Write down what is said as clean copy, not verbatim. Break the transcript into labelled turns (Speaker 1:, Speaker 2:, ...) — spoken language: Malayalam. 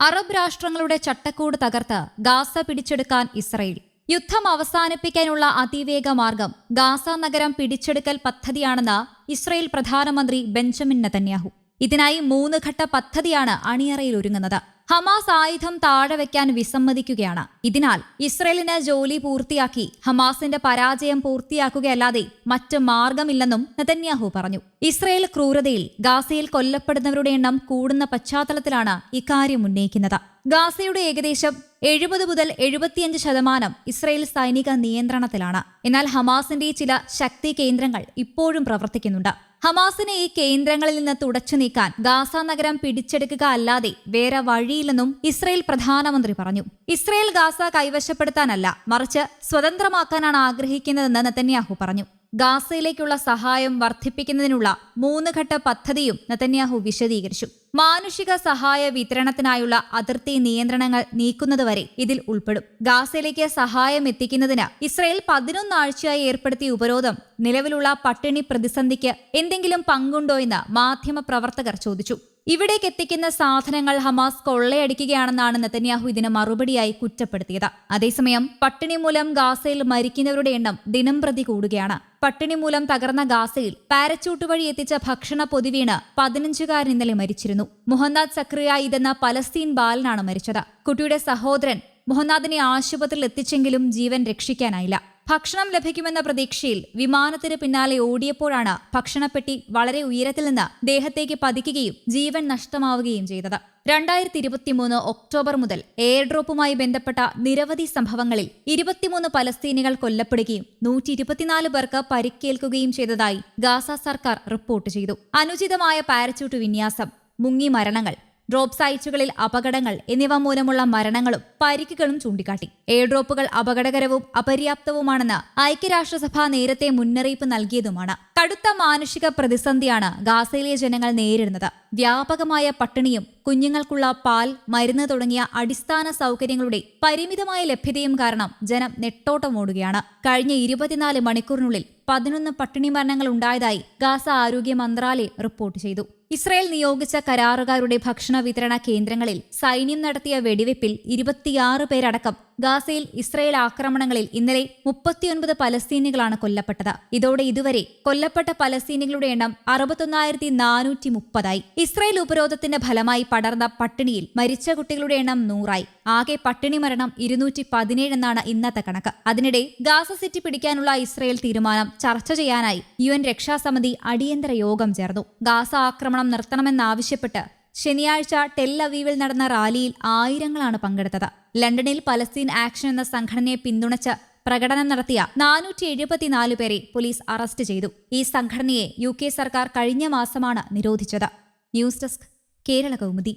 Speaker 1: അറബ് രാഷ്ട്രങ്ങളുടെ ചട്ടക്കൂട് തകർത്ത് ഗാസ പിടിച്ചെടുക്കാൻ ഇസ്രയേൽ. യുദ്ധം അവസാനിപ്പിക്കാനുള്ള അതിവേഗ മാർഗം ഗാസ നഗരം പിടിച്ചെടുക്കൽ പദ്ധതിയാണെന്ന് ഇസ്രയേൽ പ്രധാനമന്ത്രി ബെഞ്ചമിൻ നെതന്യാഹു. ഇതിനായി 3 ഘട്ട പദ്ധതിയാണ് അണിയറയിൽ ഒരുങ്ങുന്നത്. ഹമാസ് ആയുധം താഴെ വയ്ക്കാൻ വിസമ്മതിക്കുകയാണ്. ഇതിനാൽ ഇസ്രയേലിന് ജോലി പൂർത്തിയാക്കി ഹമാസിന്റെ പരാജയം പൂർത്തിയാക്കുകയല്ലാതെ മറ്റ് മാർഗമില്ലെന്നും നെതന്യാഹു പറഞ്ഞു. ഇസ്രയേൽ ക്രൂരതയിൽ ഗാസയിൽ കൊല്ലപ്പെടുന്നവരുടെ എണ്ണം കൂടുന്ന പശ്ചാത്തലത്തിലാണ് ഇക്കാര്യം ഉന്നയിക്കുന്നത്. ഗാസയുടെ ഏകദേശം 70 മുതൽ 75% ഇസ്രയേൽ സൈനിക നിയന്ത്രണത്തിലാണ്. എന്നാൽ ഹമാസിന്റെ ചില ശക്തി കേന്ദ്രങ്ങൾ ഇപ്പോഴും പ്രവർത്തിക്കുന്നുണ്ട്. ഹമാസിനെ ഈ കേന്ദ്രങ്ങളിൽ നിന്ന് തുടച്ചു നീക്കാൻ ഗാസ നഗരം പിടിച്ചെടുക്കുക അല്ലാതെ വേറെ വഴിയില്ലെന്നും ഇസ്രയേൽ പ്രധാനമന്ത്രി പറഞ്ഞു. ഇസ്രയേൽ ഗാസ കൈവശപ്പെടുത്താനല്ല, മറിച്ച് സ്വതന്ത്രമാക്കാനാണ് ആഗ്രഹിക്കുന്നതെന്ന് നെതന്യാഹു പറഞ്ഞു. ഗാസയിലേക്കുള്ള സഹായം വർദ്ധിപ്പിക്കുന്നതിനുള്ള 3 ഘട്ട പദ്ധതിയും നെതന്യാഹു വിശദീകരിച്ചു. മാനുഷിക സഹായ വിതരണത്തിനായുള്ള അതിർത്തി നിയന്ത്രണങ്ങൾ നീക്കുന്നതുവരെ ഇതിൽ ഉൾപ്പെടും. ഗാസയിലേക്ക് സഹായം എത്തിക്കുന്നതിന് ഇസ്രയേൽ 11 ആഴ്ചയായി ഏർപ്പെടുത്തിയ ഉപരോധം നിലവിലുള്ള പട്ടിണി പ്രതിസന്ധിക്ക് എന്തെങ്കിലും പങ്കുണ്ടോയെന്ന് മാധ്യമപ്രവർത്തകർ ചോദിച്ചു. ഇവിടേക്ക് എത്തിക്കുന്ന സാധനങ്ങൾ ഹമാസ് കൊള്ളയടിക്കുകയാണെന്നാണ് നെതന്യാഹു ഇതിന് മറുപടിയായി കുറ്റപ്പെടുത്തിയത്. അതേസമയം പട്ടിണി മൂലം ഗാസയിൽ മരിക്കുന്നവരുടെ എണ്ണം ദിനംപ്രതി കൂടുകയാണ്. പട്ടിണി മൂലം തകർന്ന ഗാസയിൽ പാരച്യൂട്ട് വഴി എത്തിച്ച ഭക്ഷണ പൊതി വീണ് 15കാരൻ ഇന്നലെ മരിച്ചിരുന്നു. മുഹമ്മദ് സക്രിയ എന്ന പലസ്തീൻ ബാലനാണ് മരിച്ചത്. കുട്ടിയുടെ സഹോദരൻ മുഹമ്മദിനെ ആശുപത്രിയിൽ എത്തിച്ചെങ്കിലും ജീവൻ രക്ഷിക്കാനായില്ല. ഭക്ഷണം ലഭിക്കുമെന്ന പ്രതീക്ഷയിൽ വിമാനത്തിന് പിന്നാലെ ഓടിയപ്പോഴാണ് ഭക്ഷണപ്പെട്ടി വളരെ ഉയരത്തിൽ നിന്ന് ദേഹത്തേക്ക് പതിക്കുകയും ജീവൻ നഷ്ടമാവുകയും ചെയ്തത്. 2023 ഒക്ടോബർ മുതൽ എയർ ഡ്രോപ്പുമായി ബന്ധപ്പെട്ട നിരവധി സംഭവങ്ങളിൽ 23 പലസ്തീനികൾ കൊല്ലപ്പെടുകയും 124 പേർക്ക് പരിക്കേൽക്കുകയും ചെയ്തതായി ഗാസ സർക്കാർ റിപ്പോർട്ട് ചെയ്തു. അനുചിതമായ പാരച്യൂട്ട് വിന്യാസം, മുങ്ങി മരണങ്ങൾ, ഡ്രോപ്പ് സൈറ്റുകളിൽ അപകടങ്ങൾ എന്നിവ മൂലമുള്ള മരണങ്ങളും പരിക്കുകളും ചൂണ്ടിക്കാട്ടി. എയർ ഡ്രോപ്പുകൾ അപകടകരവും അപര്യാപ്തവുമാണെന്ന് ഐക്യരാഷ്ട്രസഭ നേരത്തെ മുന്നറിയിപ്പ് നൽകിയതുമാണ്. കടുത്ത മാനുഷിക പ്രതിസന്ധിയാണ് ഗാസയിലെ ജനങ്ങൾ നേരിടുന്നത്. വ്യാപകമായ പട്ടിണിയും കുഞ്ഞുങ്ങൾക്കുള്ള പാൽ, മരുന്ന് തുടങ്ങിയ അടിസ്ഥാന സൗകര്യങ്ങളുടെ പരിമിതമായ ലഭ്യതയും കാരണം ജനം നെട്ടോട്ടമോടുകയാണ്. കഴിഞ്ഞ 24 മണിക്കൂറിനുള്ളിൽ 11 പട്ടിണി മരണങ്ങൾ ഉണ്ടായതായി ഗാസ ആരോഗ്യ മന്ത്രാലയം റിപ്പോർട്ട് ചെയ്തു. ഇസ്രയേൽ നിയോഗിച്ച കരാറുകാരുടെ ഭക്ഷണ വിതരണ കേന്ദ്രങ്ങളിൽ സൈന്യം നടത്തിയ വെടിവെപ്പിൽ 26 പേരടക്കം ഗാസയിൽ ഇസ്രയേൽ ആക്രമണങ്ങളിൽ ഇന്നലെ 39 പലസ്തീനികളാണ് കൊല്ലപ്പെട്ടത്. ഇതോടെ ഇതുവരെ കൊല്ലപ്പെട്ട പലസ്തീനികളുടെ എണ്ണം 61,430 ഇസ്രയേൽ ഉപരോധത്തിന്റെ ഫലമായി പടർന്ന പട്ടിണിയിൽ മരിച്ച കുട്ടികളുടെ എണ്ണം 100. ആകെ പട്ടിണി മരണം 217 എന്നാണ് ഇന്നത്തെ കണക്ക്. അതിനിടെ ഗാസ സിറ്റി പിടിക്കാനുള്ള ഇസ്രയേൽ തീരുമാനം ചർച്ച ചെയ്യാനായി UN രക്ഷാസമിതി അടിയന്തര യോഗം ചേർന്നു. ഗാസ ആക്രമണം നിർത്തണമെന്നാവശ്യപ്പെട്ട് ശനിയാഴ്ച ടെൽ അവീവിൽ നടന്ന റാലിയിൽ ആയിരങ്ങളാണ് പങ്കെടുത്തത്. ലണ്ടനിൽ പലസ്തീൻ ആക്ഷൻ എന്ന സംഘടനയെ പിന്തുണച്ച് പ്രകടനം നടത്തിയ 474 പേരെ പോലീസ് അറസ്റ്റ് ചെയ്തു. ഈ സംഘടനയെ UK സർക്കാർ കഴിഞ്ഞ മാസമാണ് നിരോധിച്ചത്. News desk, Kerala Kaumudi.